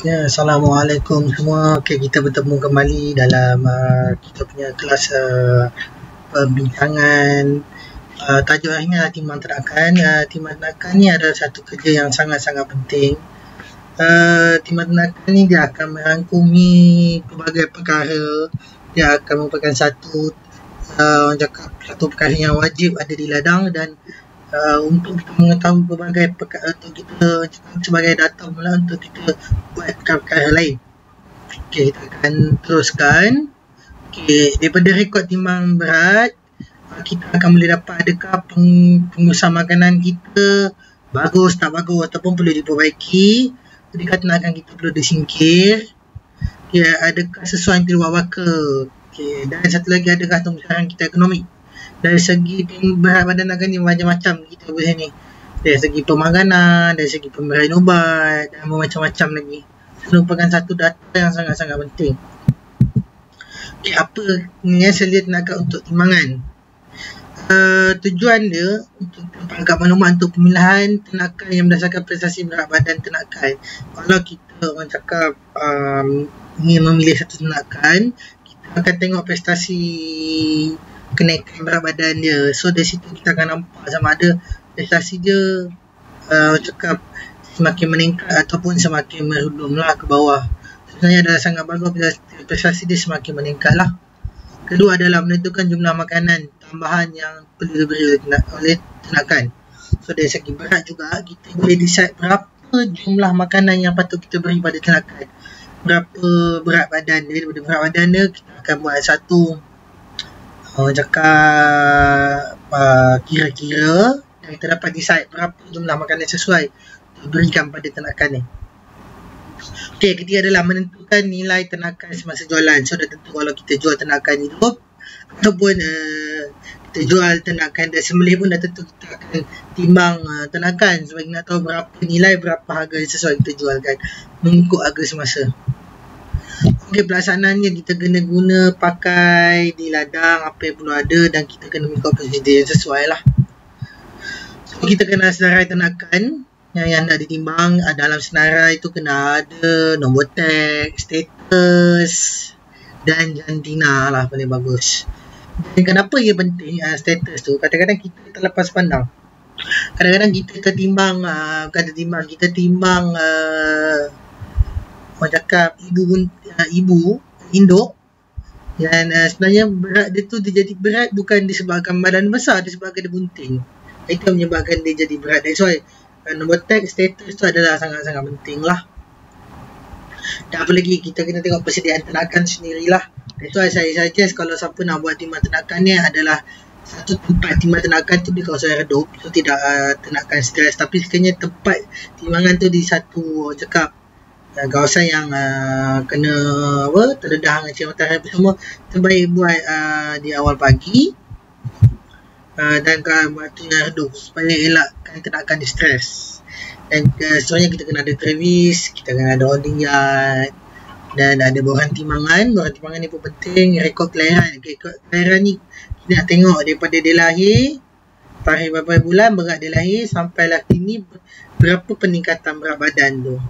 Ya, Assalamualaikum semua. Okay, kita bertemu kembali dalam kita punya kelas perbincangan. Tajuk hari ini adalah timbang terakan. Timbang terakan ni adalah satu kerja yang sangat-sangat penting. Timbang terakan ni dia akan merangkumi pelbagai perkara. Dia akan merupakan satu satu perkara yang wajib ada di ladang dan untuk kita mengetahui pelbagai perkara untuk kita sebagai data mula untuk kita buat perkara-perkara lain. Okey, kita akan teruskan. Okey, daripada rekod timbang berat kita akan boleh dapat adakah pengusaha makanan kita bagus, tak bagus ataupun perlu diperbaiki, adakah tenaga kita perlu disingkir, adakah sesuai yang keluar waka. Dan satu lagi, adakah pembesaran kita ekonomi. Dari segi berat badan akan ni macam-macam kita boleh ni. Dari segi pemakanan, dari segi pemberian ubat dan macam-macam lagi. Itu merupakan satu data yang sangat-sangat penting. Apa yang selia tenaga untuk timbangan? Tujuan dia untuk menangkap maklumat untuk pemilihan tenaga yang berdasarkan prestasi berat badan tenaga. Kalau kita orang cakap ingin memilih satu tenaga, kita akan tengok prestasi kenaikan berat badan dia. So dari situ kita akan nampak sama ada prestasi dia cakap semakin meningkat ataupun semakin merudum lah ke bawah. Sebenarnya adalah sangat bagus bila prestasi dia semakin meningkat lah. Kedua adalah menentukan jumlah makanan tambahan yang perlu diberi oleh tenaga. So dari segi berat juga kita boleh decide berapa jumlah makanan yang patut kita beri pada tenaga. Berapa berat badan dia. Daripada berat badan dia kita akan buat satu kira-kira dan kita dapat decide berapa jumlah makanan sesuai untuk berikan pada tenaga ni. Okey, ketiga adalah menentukan nilai tenaga semasa jualan. So dah tentu kalau kita jual tenaga hidup ataupun kita jual tenaga dah sembelih pun dah tentu kita akan timbang tenaga sebab nak tahu berapa nilai, berapa harga yang sesuai kita jualkan mengikut harga semasa. Okey, pelaksanaannya kita kena guna pakai di ladang apa yang perlu ada dan kita kena mengikut prosedur yang sesuai lah. So kita kena senarai tenaga yang nak ditimbang. Dalam senarai itu kena ada nombor tag, status dan jantina lah paling bagus. Dan kenapa ia penting status tu? Kadang-kadang kita terlepas pandang. Kadang-kadang kita tertimbang kita timbang orang cakap ibu induk dan sebenarnya berat dia tu dia jadi berat bukan disebabkan badan besar, disebabkan dia bunting. Itu menyebabkan dia jadi berat. That's why nombor tag, status tu adalah sangat-sangat penting lah. Dan apa lagi, kita kena tengok persediaan tenaga sendirilah. That's why saya suggest kalau siapa nak buat timbang tenaga ni adalah satu tempat timbang tenaga tu di kawasan redup. So tidak tenaga stres, tapi sekiranya tempat timbangan tu di satu cakap kawasan yang kena terdedah dengan sinar matahari semua, terbaik buat di awal pagi dan waktunya redup supaya elakkan tenaga di stres. Dan sebenarnya kita kena ada travis, kita kena ada holding yard dan ada boran timbangan. Boran timbangan ni pun penting. Rekod kelahiran, rekod kelahiran ni kita nak tengok daripada dia lahir, tarikh berapa bulan, berat dia lahir sampai lah kini berapa peningkatan berat badan tu.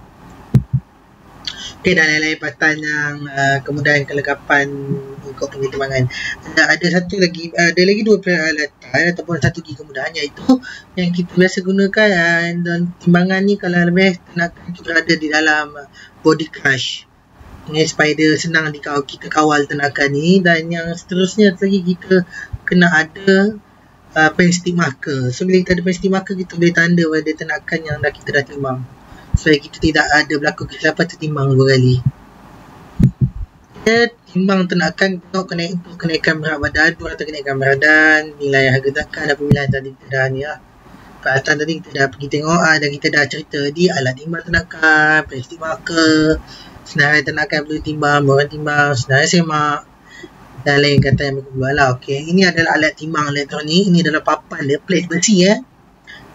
Dan lain-lain patan yang kemudahan kelengkapan ikut penghitungan. Ada satu lagi, ada lagi dua peralatan ataupun satu lagi kemudahan iaitu yang kita biasa gunakan dan timbangan ni kalau lebih tenaga itu berada di dalam body crush supaya dia senang kita kawal tenaga ni. Dan yang seterusnya lagi kita kena ada pen stick marker. So bila kita ada pen stick marker kita boleh tanda pada tenaga yang kita dah timbang supaya kita tidak ada berlaku kesilapan tertimbang dua kali. Timbang tenaga tengok kenaikan berat badan, kenaikan berat badan, nilai harga tenaga dan pemilihan tadi kita dah ni lah. Peralatan tadi kita dah pergi tengok dan kita dah cerita di alat timbang tenaga, pen stick marker, senarai tenaga perlu timbang, boran timbang, senarai semak dan lain kata yang berkembang lah. Okay, ini adalah alat timbang elektronik. Ini adalah papan dia, plate besi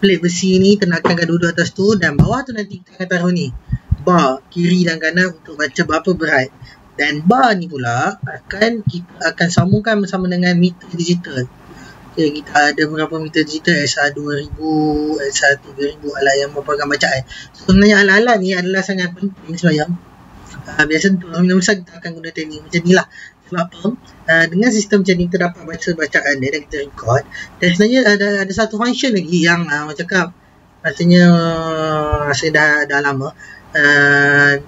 Plate besi ni tenaga akan duduk atas tu dan bawah tu nanti kita akan taruh ni bar kiri dan kanan untuk baca berapa berat. Dan bar ni pula kita akan sambungkan bersama dengan meter digital. Okay, kita ada beberapa meter digital SR2000, SR3000 alat yang merupakan bacaan. Sebenarnya alat-alat ni adalah sangat penting sebenarnya Biasa untuk orang besar kita akan guna teknik macam ni lah. Sebab apa? Dengan sistem macam ni kita dapat baca bacaan dia dan kita record. Dan sebenarnya ada satu function lagi yang orang cakap rasanya dah lama.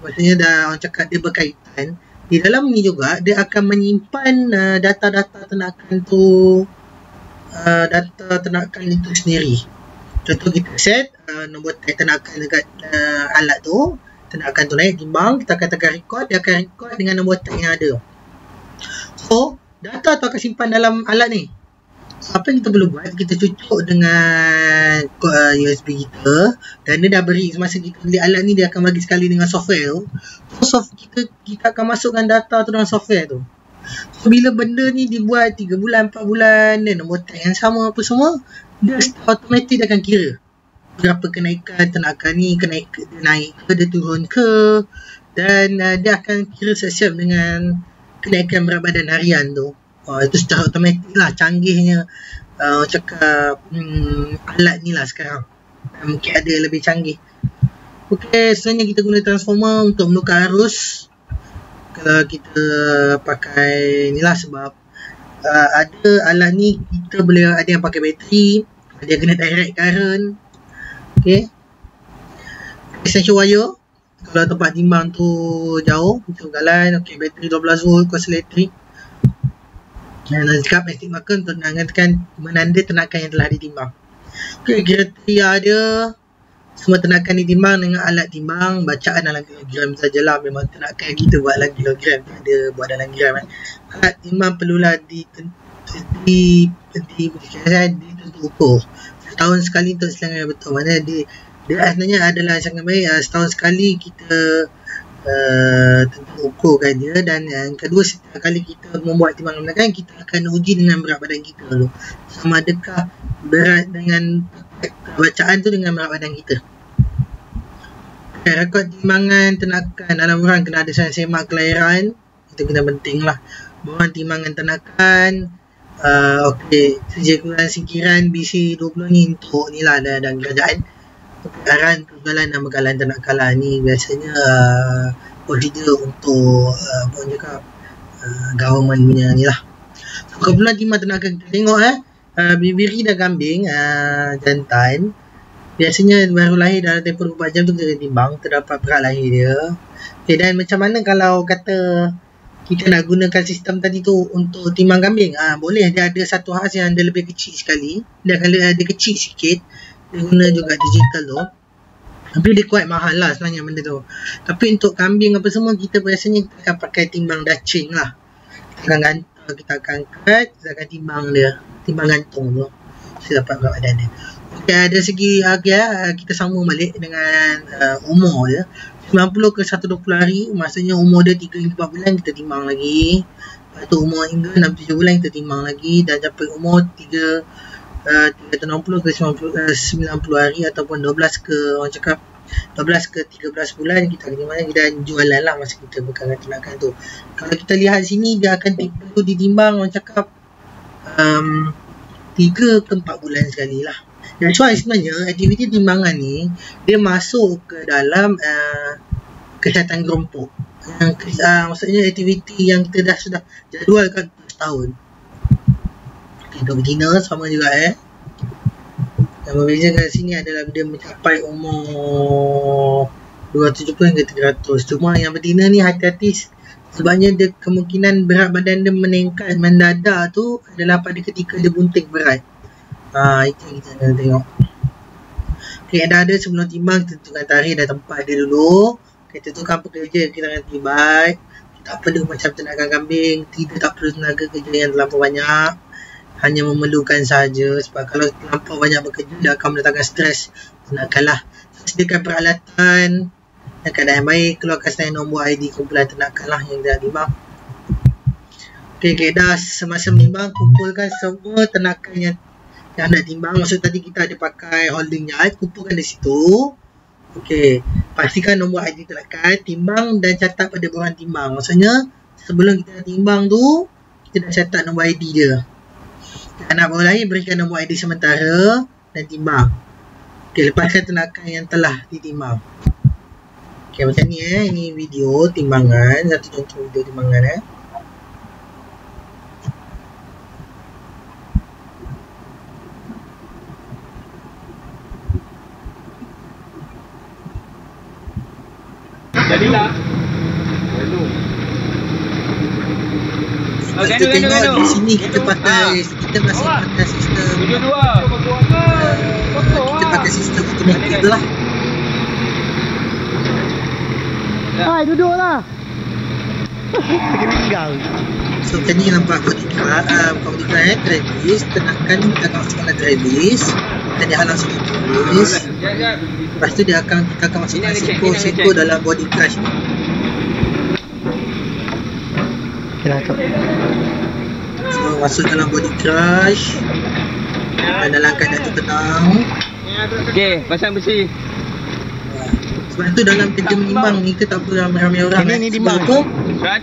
Maksudnya dah orang cakap dia berkaitan. Di dalam ni juga dia akan menyimpan data-data ternakan tu, data ternakan itu sendiri. Contoh kita set nombor tag ternakan dekat alat tu, ternakan tu naik timbang, kita akan tekan record, dia akan record dengan nombor tag yang ada. So data tu akan simpan dalam alat ni. Apa yang kita perlu buat, kita cucuk dengan USB kita, dan dia dah beri semasa kita beli alat ni, dia akan bagi sekali dengan software tu. So kita akan masukkan data tu dalam software tu. So bila benda ni dibuat 3 bulan, 4 bulan, dan nombor tag yang sama apa semua, dia automatik dia akan kira berapa kenaikan ternakan ni, naik ke, dia turun ke, dan dia akan kira siap dengan kenaikan berat badan harian tu. Itu secara automatik lah, canggihnya cakap alat ni lah sekarang. Mungkin ada yang lebih canggih. Okey, sebenarnya kita guna transformer untuk menukar arus. Kalau kita pakai ni lah, sebab ada alat ni kita boleh, ada yang pakai bateri, ada yang kena direct current. Okey, extension wire. Kalau tempat timbang tu jauh, kita jalan. Okey, bateri 12 volt, kuasa elektrik. Dan cakap magnetic marker untuk menanda ternakan yang telah ditimbang. Okey, kriteria dia semua ternakan ditimbang dengan alat timbang, bacaan dalam kilogram sajalah. Memang ternakan kita buat dalam kilogram, tak ada buat dalam gram. Alat timbang perlulah ditentu ukur setahun sekali untuk selangan yang betul. Mana dia sebenarnya adalah sangat baik. Setahun sekali kita tentu ukurkan dia, dan yang kedua, setiap kali kita membuat timbangan belakang, kita akan uji dengan berat badan kita dulu, sama adakah berat dengan bacaan tu dengan berat badan kita. Rekod timbangan ternakan dalam orang kena ada semak kelahiran, itu kena penting lah. Borang timbangan ternakan, okey, sejauh singkiran BC20 ni untuk ni lah dan kerajaan. Arahan perjalanan dan bekalan ternakan lah, ni biasanya prosedur untuk government punya ni lah. So, keperluan timbang ternakan kita tengok bibiri dan kambing jantan biasanya baru lahir dalam tempoh 24 jam tu kita timbang, terdapat berat lahir dia. Okay, dan macam mana kalau kata kita nak gunakan sistem tadi tu untuk timbang kambing? Boleh, dia ada satu khas yang dia lebih kecil sekali, dia kecil sikit. Dia guna juga digital tu, tapi dia quite mahal lah sebenarnya benda tu. Tapi untuk kambing apa semua, kita biasanya kita akan pakai timbang dacing lah. Kita akan gantung, kita akan cut, kita akan timbang dia, timbang gantung tu, kita dapat berat badan dia. Okay, ada segi harga, kita sambung balik dengan umur dia. 90 ke 120 hari, maksudnya umur dia 3 hingga 4 bulan kita timbang lagi. Lepas tu umur hingga 6-7 bulan kita timbang lagi, dan sampai umur 360 ke 90 hari ataupun 12 ke orang cakap 12 ke 13 bulan kita akan timbang lagi, dan jualan lah masa kita berkangan ternakan tu. Kalau kita lihat sini, dia akan perlu ditimbang orang cakap 3 ke 4 bulan sekali lah. That's why sebenarnya aktiviti timbangan ni dia masuk ke dalam kesihatan gerompok. Maksudnya aktiviti yang kita sudah jadualkan setahun. Untuk betina sama juga yang membezakan sini adalah dia mencapai umur 270 hingga 300. Cuma yang betina ni hati-hati, sebabnya dia kemungkinan berat badan dia meningkat mendadak tu adalah pada ketika dia bunting berat. Itu yang kita nak tengok. Okay, dah ada sebelum timbang, tentukan tarikh dan tempat dia dulu. Okay, tentukan pekerja kita akan timbang. Tak perlu macam ternakan kambing, tak perlu tenaga kerja yang terlampau banyak, hanya memerlukan sahaja. Sebab kalau terlampau banyak bekerja, dia akan mendatangkan stres. Ternakanlah. Sediakan peralatan dan keadaan yang baik. Keluarkan selain nombor ID kumpulan ternakan lah yang dah timbang. Okay, dah semasa menimbang, kumpulkan semua ternakan yang nak timbang. Maksud tadi kita ada pakai holding yard, kumpulkan di situ. Okey, pastikan nombor ID ternakan, timbang dan catat pada borang timbang. Maksudnya sebelum kita timbang tu, kita dah catat nombor ID dia. Anak baru lahir, berikan nombor ID sementara dan timbang. Okey, lepaskan ternakan yang telah ditimbang. Okay, macam ni ini video timbangan, satu contoh video timbangan Jadilah. Kita tengok di sini kita pakai, kita masih pakai sistem kita pakai sistem automatik lah. Hai, duduklah. Pergi tinggal. So macam ni nampak kau diklat travis, tenakan kita akan masukkan travis dan dia halang sikit travis. Lepas tu kita akan masukkan seko dalam body crush ni. So masuk dalam body crush dan dalam keadaan tenang. Okey, pasang besi. Sebab tu dalam kerja menimbang ni kita tak perlu ramai-ramai orang. Ini timbang.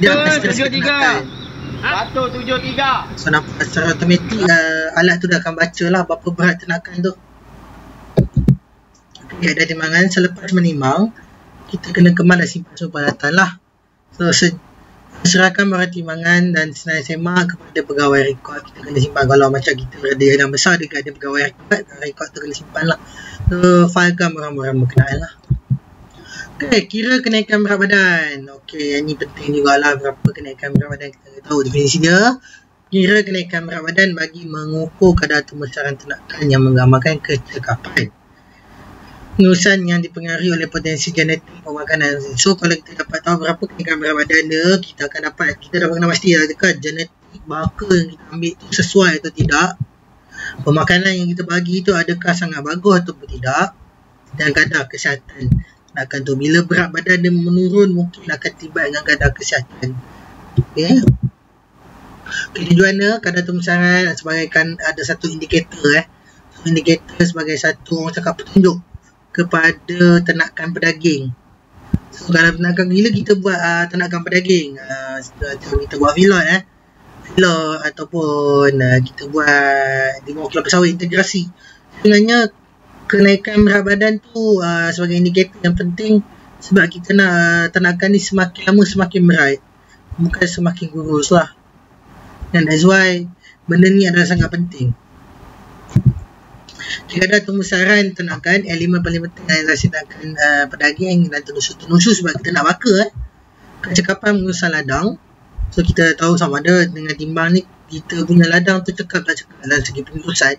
Dia akan stress ketenakan. 173. So nampak secara automatik alat tu dah akan baca lah berapa berat tenakan tu. Okay, ada timbangan. Selepas menimbang, kita kena kemas dan simpan semua peralatan lah. So serahkan barang timbangan dan senai semak kepada pegawai rekod. Kita kena simpan. Kalau macam kita berada yang besar dekat ada pegawai rekod tu kena simpan lah. So filekan barang-barang berkenaan lah. Okay, kira kenaikan berat badan. Okay, yang ni penting jugalah, berapa kenaikan berat badan. Kita tahu definisi dia. Kira kenaikan berat badan bagi mengukur kadar pembesaran tenakan yang menggambarkan kecekapan. Pengurusan yang dipengaruhi oleh potensi genetik pemakanan. So kalau kita dapat tahu berapa kenaikan berat badan dia, kita dapat kena pastilah dekat genetik bakal yang kita ambil tu sesuai atau tidak. Pemakanan yang kita bagi tu adakah sangat bagus ataupun tidak. Dan kadar kesihatan tenakan tu. Bila berat badan dia menurun, mungkin akan tiba dengan kadar kesihatan. Okay. Tujuannya kadar pembesaran sebagai ada satu indikator indikator sebagai satu orang cakap petunjuk kepada tenakan pedaging. So kalau tenakan bila kita buat tenakan pedaging, kita buat fillet ataupun kita buat di bawah kelapa sawit integrasi, sebenarnya kenaikan berat badan tu sebagai indikator yang penting sebab kita nak tenakan ni semakin lama semakin berat, bukan semakin kurus lah. Dan that's why benda ni adalah sangat penting. Jika ada pembesaran tenakan, elemen paling penting adalah tenakan pedaging dan tenusuk sebab kita nak bakar kecekapan pengurusan ladang. So kita tahu sama ada dengan timbang ni kita punya ladang tu cekap tak cekap dalam segi pengurusan.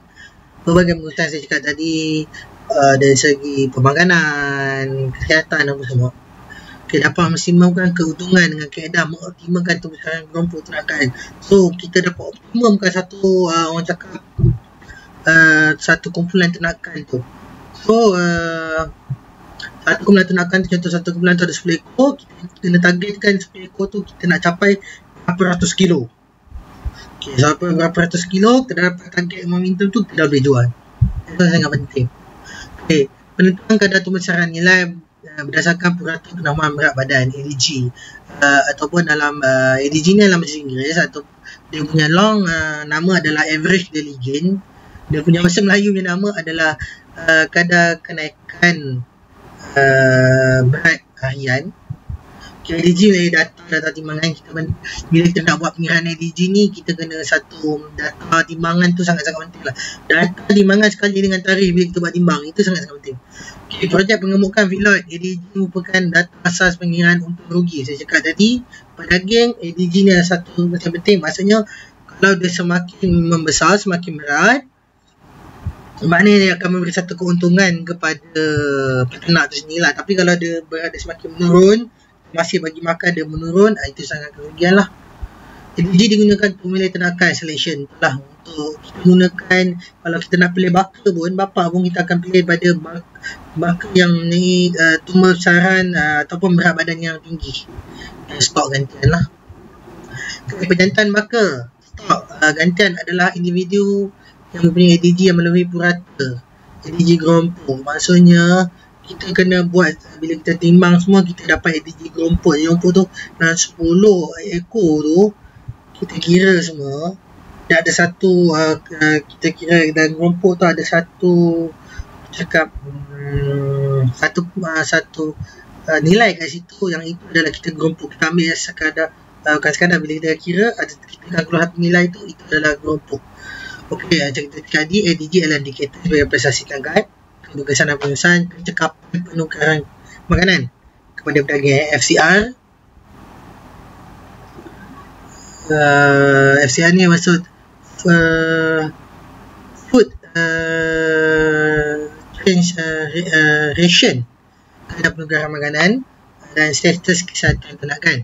Berbagai pengurusan saya cakap tadi, dari segi pemakanan, kesihatan apa semua. Okay, dapat maksimalkan keuntungan dengan kaedah mengoptimalkan pembesaran kelompok tenakan. So kita dapat optimumkan satu orang cakap satu kumpulan tenakan tu. So satu kumpulan tenakan tu, contoh satu kumpulan tu ada 10 ekor, kita kena targetkan 10 ekor tu kita nak capai berapa ratus kilo. Okay, sampai berapa ratus kilo kita dapat target momentum tu, kita dah boleh jual. Itu sangat penting. Okay, penentuan kadar pembesaran nilai berdasarkan peraturan penamaan berat badan ADG, ataupun dalam ADG ni dalam bahasa Inggeris atau dia punya long nama adalah average daily gain. Dia punya bahasa Melayu punya nama adalah kadar kenaikan berat harian. Okay, ADG ni data timbangan kita. Bila kita nak buat pengiraan ADG ni, kita kena satu data timbangan tu sangat-sangat penting lah. Data timbangan sekali dengan tarikh bila kita buat timbang, itu sangat-sangat penting. Okay, projek pengemukan feedlot ADG merupakan data asas pengiraan untung rugi. Saya cakap tadi, pedaging ADG ni adalah satu yang penting. Maksudnya kalau dia semakin membesar, semakin berat, maknanya dia akan memberi satu keuntungan kepada peternak tu sendirilah. Tapi kalau dia berada semakin menurun, masih bagi makan dia menurun, itu sangat kerugian lah. ADG digunakan untuk memilih tenakan selection lah. Untuk kita gunakan, kalau kita nak pilih baka pun, bapa pun kita akan pilih pada baka yang ni tumbuh besaran ataupun berat badan yang tinggi. Stok gantian lah. Pejantan baka stok gantian adalah individu yang mempunyai ADG yang melebihi purata, ADG gerompok. Maksudnya kita kena buat, bila kita timbang semua kita dapat ADG gerompok. Gerompok tu dalam 10 ekor tu kita kira semua, dia ada satu kita kira dalam gerompok tu ada satu cakap satu nilai kat situ, yang itu adalah kita gerompok. Kita ambil sekadar bukan sekadar, bila kita kira kita akan keluar satu nilai itu adalah gerompok. Okey, cerita tadi ADG adalah indikator sebagai prestasi tangkat, kedugasan dan penyusahan, kecekapan penukaran makanan kepada pedagang. FCR, FCR ni maksud food change ration terhadap penukaran makanan dan status kesihatan ternakan.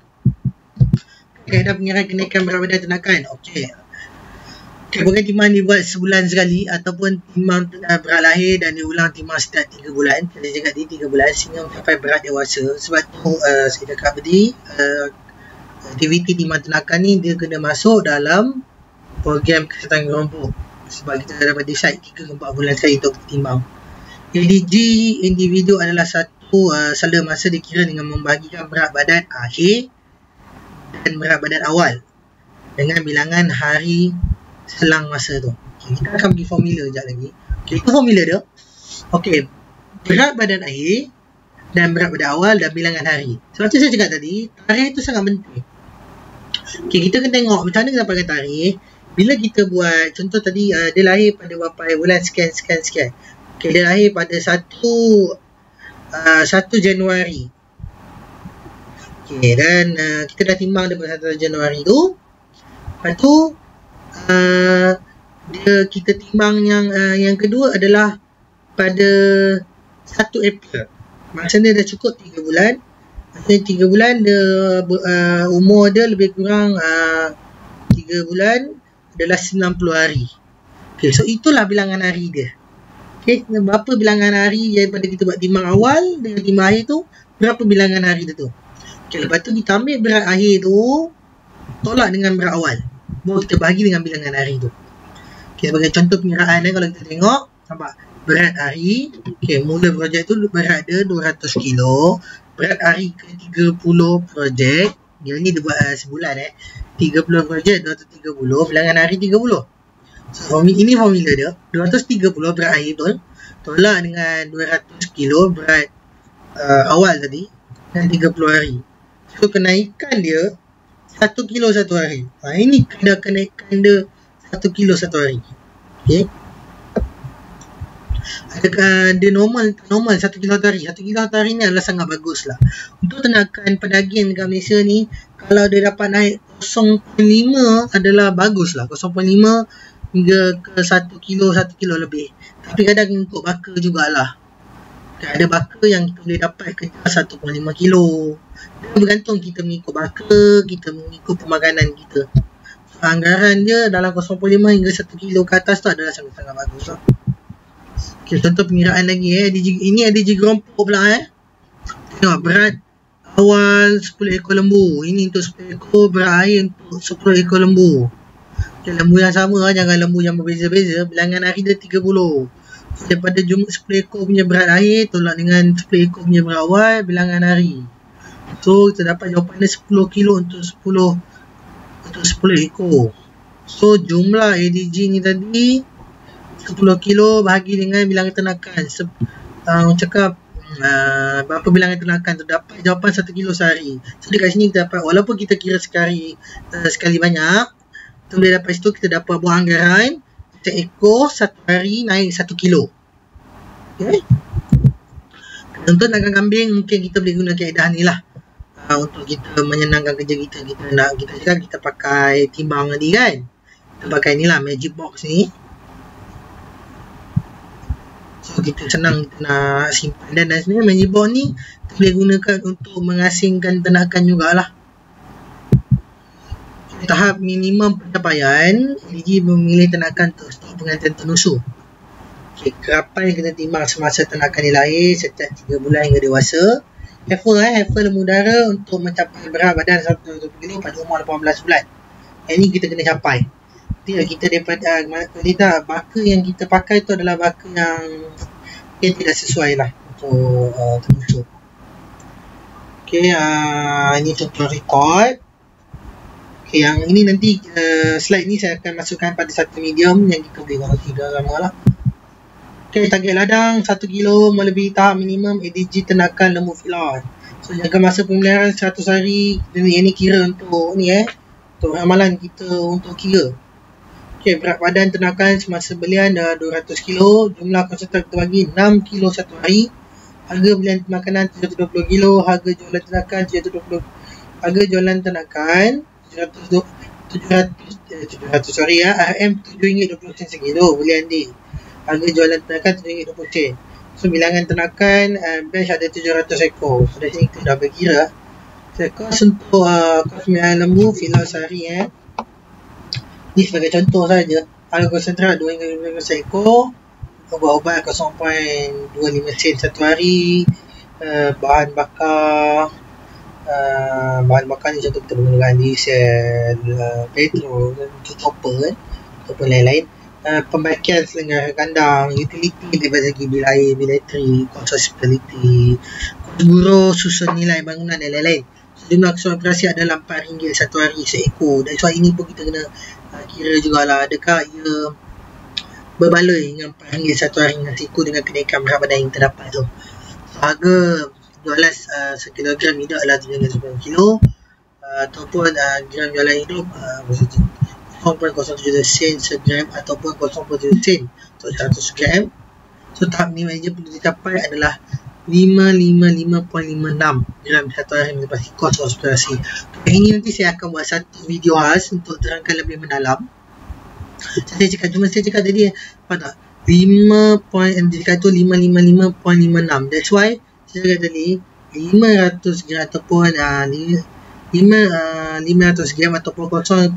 Kaedah pengiran kenaikan berat badan ternakan. Okey. Bukan timbang dibuat sebulan sekali ataupun timbang berat lahir dan diulang timbang setiap 3 bulan. Kita cakap di 3 bulan sehingga mencapai berat dewasa. Sebab tu saya cakap tadi aktiviti timbang ternakan ni dia kena masuk dalam program kesihatan gerompok. Sebab kita dapat decide 3 ke 4 bulan sekali untuk timbang. ADG individu adalah satu saldo masa dikira dengan membahagikan berat badan akhir dan berat badan awal dengan bilangan hari selang masa tu. Okay, kita akan pergi formula sekejap lagi. Okay, itu formula dia. Okay, berat badan akhir dan berat badan awal dan bilangan hari. Sebab tu saya cakap tadi, tarikh tu sangat penting. Okay, kita kena tengok macam mana kita dapatkan tarikh. Bila kita buat, contoh tadi dia lahir pada berapa bulan sekian. Okay, dia lahir pada 1 Januari. Okay, dan kita dah timbang daripada 1 Januari tu. Lepas tu kita timbang yang kedua adalah pada 1 April. Maksudnya dah cukup 3 bulan. Maksudnya 3 bulan dia umur dia lebih kurang 3 bulan adalah 90 hari. Okay, so itulah bilangan hari dia. Okay, berapa bilangan hari daripada kita buat timbang awal dengan timbang akhir tu, berapa bilangan hari tu. Okay, lepas tu kita ambil berat akhir tu, tolak dengan berat awal, baru kita bahagi dengan bilangan hari tu. Okay, sebagai contoh pengiraan kalau kita tengok, nampak berat hari, okay, mula projek tu berat dia 200 kilo, berat hari ke 30 projek, dia ni dia buat sebulan 30 projek 230, bilangan hari 30. So ini formula dia, 230 berat akhir betul, tolak dengan 200 kilo berat awal tadi dan 30 hari. So kenaikan dia 1 kilo satu hari. Ini kadar kenaikan dia 1 kilo satu hari. Okay. Dia normal 1 kilo satu hari. 1 kilo satu hari ni adalah sangat bagus lah. Untuk tenakan pedaging dekat Malaysia ni, kalau dia dapat naik 0.5 adalah bagus lah. 0.5 hingga ke 1 kilo lebih. Tapi kadang ikut baka jugalah. Ada baka yang kita boleh dapat kejar 1.5 kilo. Dia bergantung kita mengikut baka, kita mengikut pemakanan kita. So, anggaran dia dalam 0.5 hingga 1 kilo ke atas tu adalah sangat-sangat bagus lah. Okay, contoh pengiraan lagi ini ADG gerompok pula Tengok berat awal 10 ekor lembu. Ini untuk 10 ekor, berat akhir untuk 10 ekor lembu. Okay, lembu yang sama jangan lembu yang berbeza-beza. Bilangan hari dia 30. Daripada jumlah 10 ekor punya berat akhir tolak dengan 10 ekor punya berat awal, bilangan hari. So kita dapat jawapan dia 10 kilo untuk 10 ekor. So jumlah ADG ni tadi 10 kilo bahagi dengan bilangan tenakan. Cakap berapa bilangan tenakan tu, dapat jawapan 1 kilo sehari. So dekat sini kita dapat, walaupun kita kira sekali banyak, kita boleh dapat situ kita dapat buat anggaran ekor satu hari naik 1 kilo. Okay. Untuk tenakan kambing mungkin kita boleh guna kaedah ni lah untuk kita menyenangkan kerja kita. Kita pakai timbang tadi kan. Kita pakai ni lah, magic box ni. So kita senang kita nak simpan, dan sebenarnya magic box ni kita boleh gunakan untuk mengasingkan tenakan jugalah. Tahap minimum pencapaian, ADG memilih tenakan untuk stok pengantin tenusu. Okay, kerapan yang kena timbang semasa tenakan ni lahir setiap 3 bulan hingga dewasa. Heifer lembu dara untuk mencapai berat badan 120 kg pada umur 18 bulan. Yang ni kita kena capai. Kita daripada baka yang kita pakai tu adalah baka yang tidak sesuai lah untuk tenusu. Okay, ini contoh rekod. Okay, yang ini nanti slide ni saya akan masukkan pada satu medium yang kita boleh kongsi dalam lah. Okay, target ladang 1 kilo melebihi tahap minimum ADG tenakan lembu filon. So, jangka masa pemeliharaan 100 hari. Ini kira untuk ni untuk amalan kita untuk kira. Okay, berat badan tenakan semasa belian 200 kilo. Jumlah konsentrat kita bagi 6 kilo satu hari. Harga belian makanan 720 kilo. Harga jualan tenakan 720. Harga jualan tenakan 700 sorry RM RM7.20 sekilo belian di. Harga jualan tenakan RM7.20. So, bilangan tenakan batch ada 700 ekor. So, dari sini kita dah berkira. So, kos untuk kos pemeliharaan lembu filon sehari ni sebagai contoh saja. Harga konsentrat 2 hingga 15 ekor. Ubat-ubat 0.25 sen satu hari. Bahan bakar ni contoh kita menggunakan diesel, petrol, chopper ataupun lain-lain. Pembaikan selenggara kandang, utility dari segi bil air, bil elektrik, kos hospitality, kos buruh, susun nilai bangunan dan lain-lain. So, jumlah keseluruhan operasi adalah RM4 satu hari seekor. Dan soal ini pun kita kena kira jugalah adakah ia berbaloi dengan RM4 satu hari dengan seekor dengan kenaikan berat badan yang terdapat tu. So, harga jualan sekilogram hidup adalah 390 kilo ataupun gram jualan hidup 0.07 sen segram ataupun 0.7 sen untuk 100 gram. So, tahap ni meja perlu dicapai adalah 555.56 gram satu hari lepas kos operasi. Ini nanti saya akan buat satu video khas untuk terangkan lebih mendalam. Saya cakap tadi apa tak? 5 point indikator 555.56. That's why saya kata tadi 500 gram ataupun 500 gram ataupun 0.5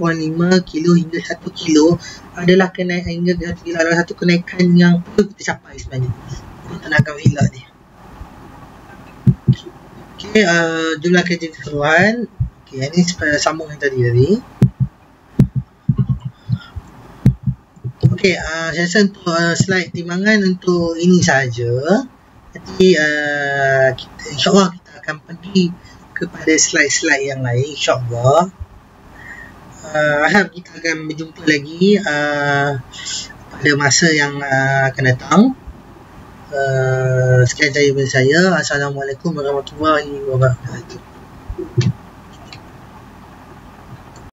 kilo hingga 1 kilo adalah kenaikan hingga 1 kilo adalah satu kenaikan yang perlu kita capai sebenarnya untuk tenaga filon ni. Okay, jumlah kerja keseluruhan. Okay, ini sambung yang tadi. Okay, saya rasa untuk slide timbangan untuk ini saja. Nanti insyaAllah kita akan pergi kepada slide-slide yang lain, insyaAllah. Harap kita akan berjumpa lagi pada masa yang akan datang. Sekian dari saya. Assalamualaikum warahmatullahi wabarakatuh.